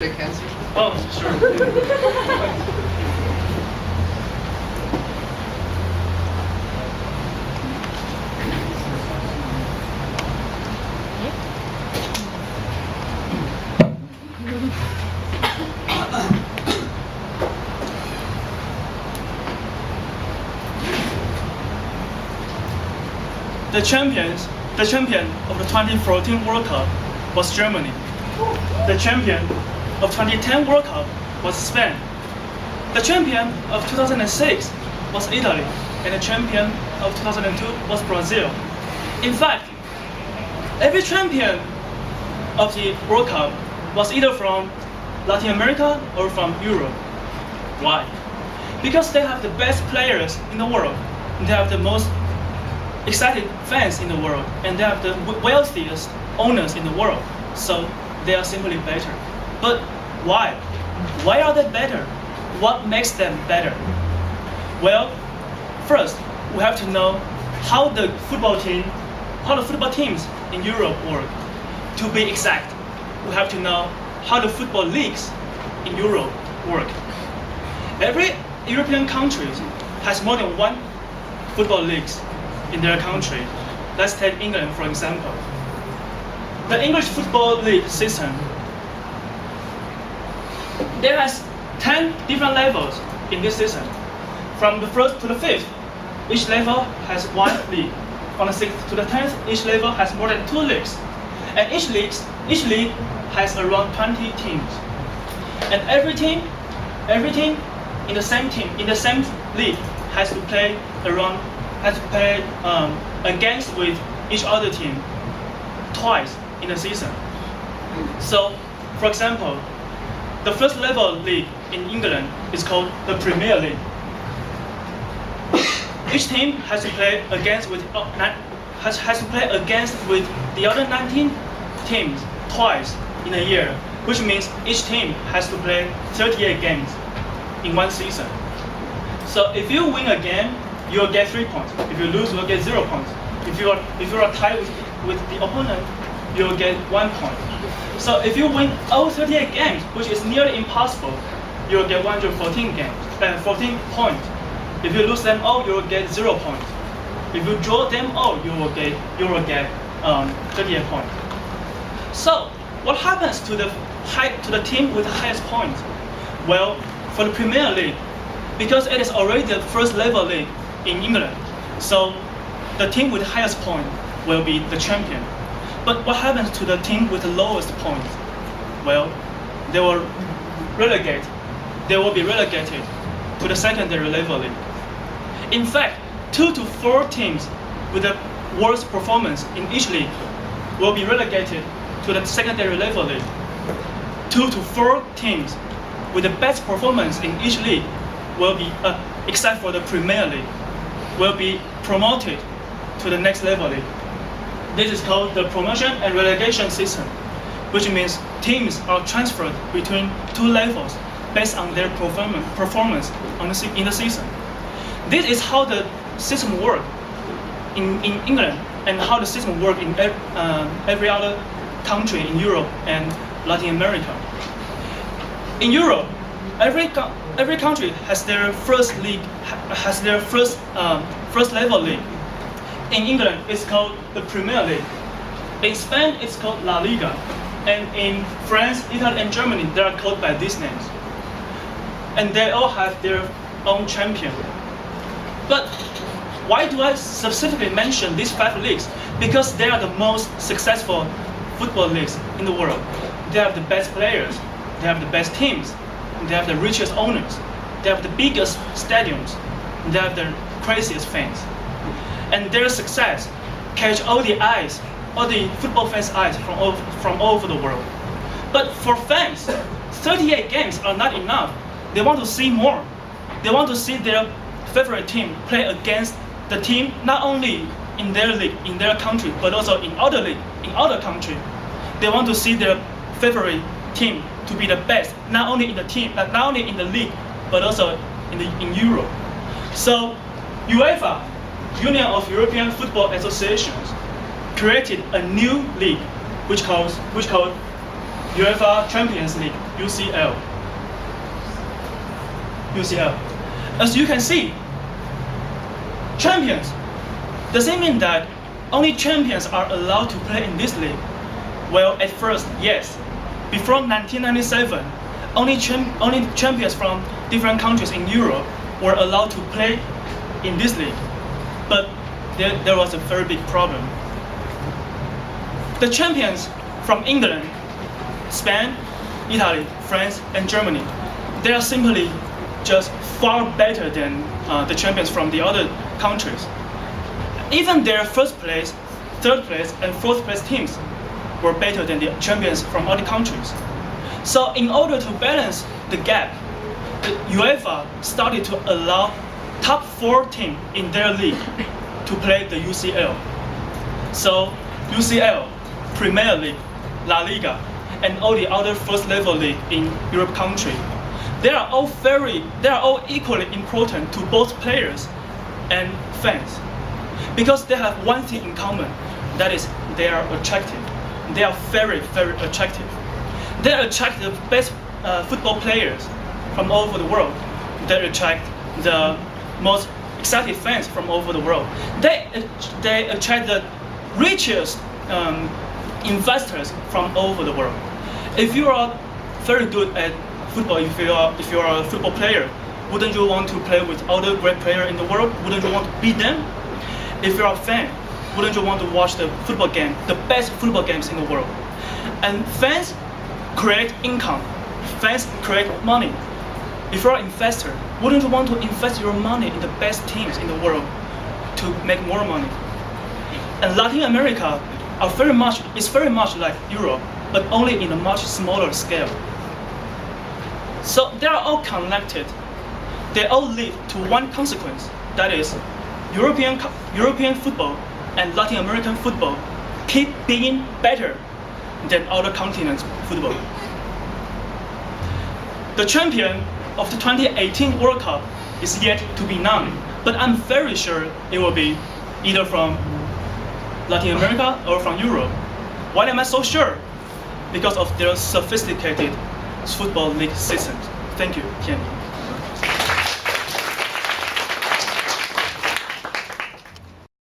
Shake hands. Oh, sure. The champion of the 2014 World Cup was Germany. The champion of 2010 World Cup was Spain. The champion of 2006 was Italy, and the champion of 2002 was Brazil. In fact, every champion of the World Cup was either from Latin America or from Europe. Why? Because they have the best players in the world. They have the most excited fans in the world, and they have the wealthiest owners in the world. So they are simply better. But why? Why are they better? What makes them better? Well, first we have to know how the football teams in Europe work. To be exact, we have to know how the football leagues in Europe work. Every European country has more than one football leagues in their country. Let's take England for example. The English football league system, there has 10 different levels in this system. From the first to the fifth, each level has one league. From the sixth to the 10th, each level has more than 2 leagues. And each league has around 20 teams. And every team in the same league has to play against with each other team twice in a season. So, for example, the first level league in England is called the Premier League. Each team has to play against with the other 19 teams twice in a year, which means each team has to play 38 games in one season. So if you win a game, you'll get 3 points. If you lose, you'll get 0 points. If you are tied with the opponent, you'll get 1 point. So if you win all 38 games, which is nearly impossible, you'll get 14 points. If you lose them all, you'll get 0 points. If you draw them all, you will get 38 points. So what happens to the team with the highest points? Well, for the Premier League, because it is already the first level league in England, so the team with the highest point will be the champion. But what happens to the team with the lowest points? Well, they will be relegated to the secondary level league. In fact, 2 to 4 teams with the worst performance in each league will be relegated to the secondary level league. 2 to 4 teams with the best performance in each league will be, except for the Premier League, will be promoted to the next level league. This is called the promotion and relegation system, which means teams are transferred between 2 levels based on their performance in the season. This is how the system works in England, and how the system works in every other country in Europe and Latin America. In Europe, every country has their first league, first level league. In England, it's called the Premier League. In Spain, it's called La Liga. And in France, Italy, and Germany, they are called by these names. And they all have their own champion. But why do I specifically mention these 5 leagues? Because they are the most successful football leagues in the world. They have the best players, they have the best teams, they have the richest owners, they have the biggest stadiums, they have the craziest fans. And their success catch all the football fans' eyes from all over the world. But for fans, 38 games are not enough. They want to see more. They want to see their favorite team play against the team not only in their league, in their country, but also in other league, in other country. They want to see their favorite team to be the best, not only in the league, but also in Europe. So UEFA, Union of European Football Associations, created a new league which called UEFA Champions League. UCL. UCL. As you can see, champions. Does it mean that only champions are allowed to play in this league? Well, at first, yes. Before 1997, only champions from different countries in Europe were allowed to play in this league. But there was a very big problem. The champions from England, Spain, Italy, France, and Germany, they are simply just far better than the champions from the other countries. Even their first place, third place, and fourth place teams were better than the champions from other countries. So in order to balance the gap, the UEFA started to allow top 4 teams in their league to play the UCL. So UCL, Premier League, La Liga, and all the other first level league in Europe country, they are all equally important to both players and fans, because they have one thing in common, that is they are attractive. They are very, very attractive. They attract the best football players from all over the world. They attract the most excited fans from all over the world. They attract the richest investors from all over the world. If you are very good at football, if you are a football player, wouldn't you want to play with other great players in the world? Wouldn't you want to beat them? If you're a fan, wouldn't you want to watch the football game, the best football games in the world? And fans create income. Fans create money. If you're an investor, wouldn't you want to invest your money in the best teams in the world to make more money? And Latin America is very much like Europe, but only in a much smaller scale. So they are all connected. They all lead to one consequence, that is, European football and Latin American football keep being better than other continents' football. The champion of the 2018 World Cup is yet to be known, but I'm very sure it will be either from Latin America or from Europe. Why am I so sure? Because of their sophisticated football league systems. Thank you, Tian.